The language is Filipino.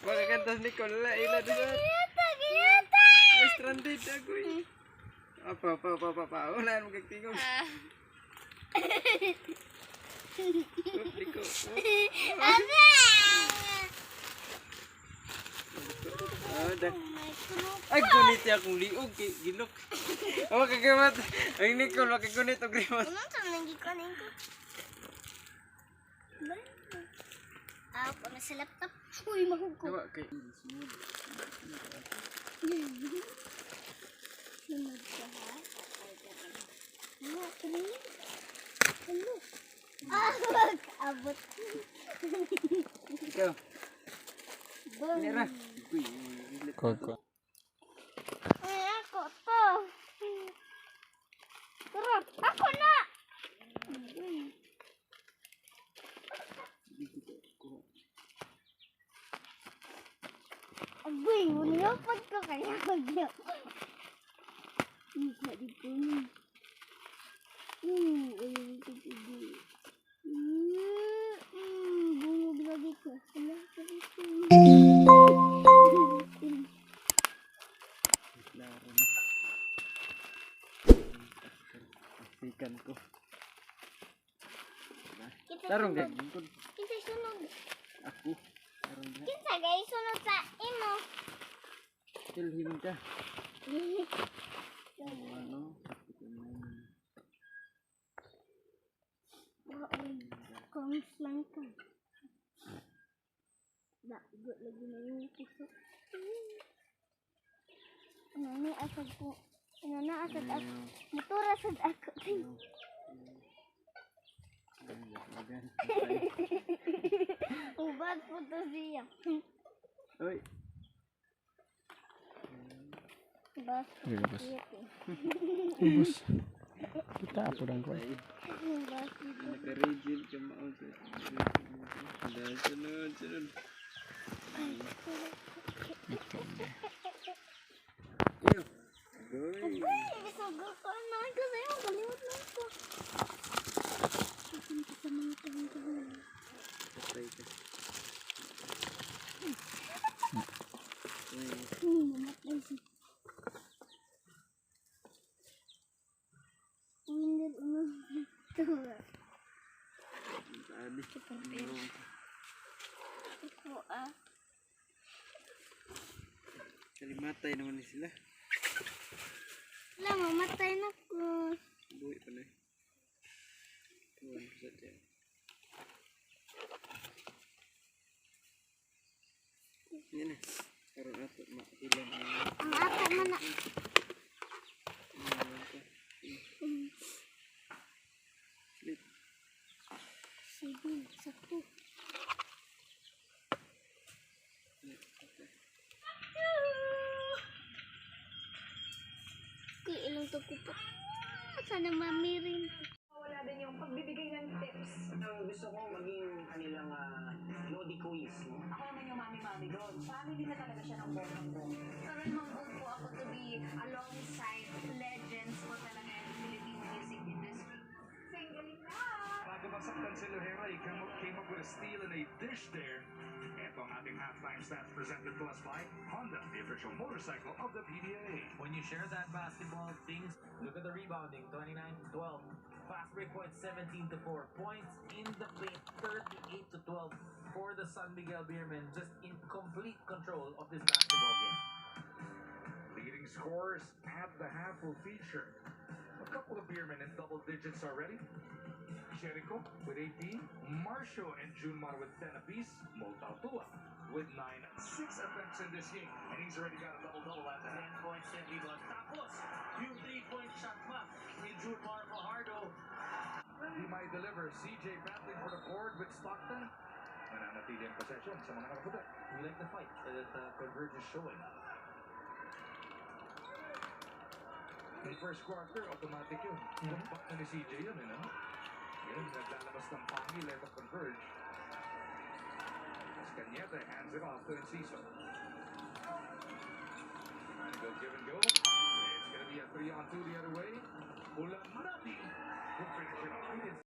Makakantas ni Kola. Ila doon. Giyata! May stranded ako eh. Apa. Unahan mo kagtingog. Liko. Aba! Ay, gunit niya akong liog. Gilok. Kagamat. Ang Nicole, makagunit o grimot. Ano ito nang gikunin ko? Ako na sa laptop. Uy, mahugko. Gawa kay. Sunod ka ha? Ano, kanina? Ano? Mag-abot. Ikaw. Bang. Nira. Koko. Ay, ako to. Tara, ako na! Abay, unlapad ko kaya mag-lap. Isa dito mo. Ayun ko dito. Bumog lagi ko. Wala ka dito. Laro na. Sikan ko. Larong gagawin ko. Kinsa sunod? Ako. Larong na. Kinsa guys sunod sa imo? Tilhim ka. Ano? Kongs lang ka. Dagot lagi na yung puso. Ano ni asad ko? Ano na asad ako? Motor asad ako. Ubad po to siya. Uy. Bas. Ubus. Ubus. Kita ako lang ko. Bas. Naka-rigid ka maot. Sunod. Iyo. Goy. Isugo ko na kasi yung kalimot lang ko. Punta sa mga kahon-kahon. Patay ka. Mamatay siya. Winner umang ito. Tadi. Ito Kalimatay naman sila. Wala, mamatay na ko. Buhay pa na eh. Tuwan sa dyan. Yan eh. Karoon ato mailan Ang ato man na. Sleep. Sige, sakto. Ilang to ko po. Sana mamirin. Wala din yung pagbibigay ng tips. Ang gusto ko maging kanilang Lodi Quiz, no? Ako naman yung mami-mami doon. Family na talaga siya ng bonggang-bong. Pero manggood po ako to be alongside legends po talaga in Philippine music industry. Single na! Bago masaktan si Lohera, he came up with a steal and a dish there. Ito ang ating halftime stats presented to us by Honda, the official motorcycle of the PDA. When you share that basketball, things, look at the rebounding, 29-12. Fast break points, 17-4. Points in the paint, 38-12 for the San Miguel Beermen, just in complete control of this basketball game. Leading scorers at the half will feature a couple of Beermen in double digits already. Jericho with 18, Marcio and Junmar with 10 apiece, Moltautua with 9, 6 attempts in this game, and he's already got a double-double at the 10 points, 10 rebounds. Tapos, yung 3-point shot pa ni Junmar Fajardo. He might deliver. CJ battling for the board with Stockton. Mananatili ang possession sa mga nakaputi. We like the fight that Converge is showing. In first quarter, automatic yun. Tumpak na ni CJ yun, no? Yun, naglalabas ng pangi, let up Converge. As Cañete hands it off to Enciso. Trying to go give and go. It's going to be a 3-on-2 the other way. Ulamati will finish it off.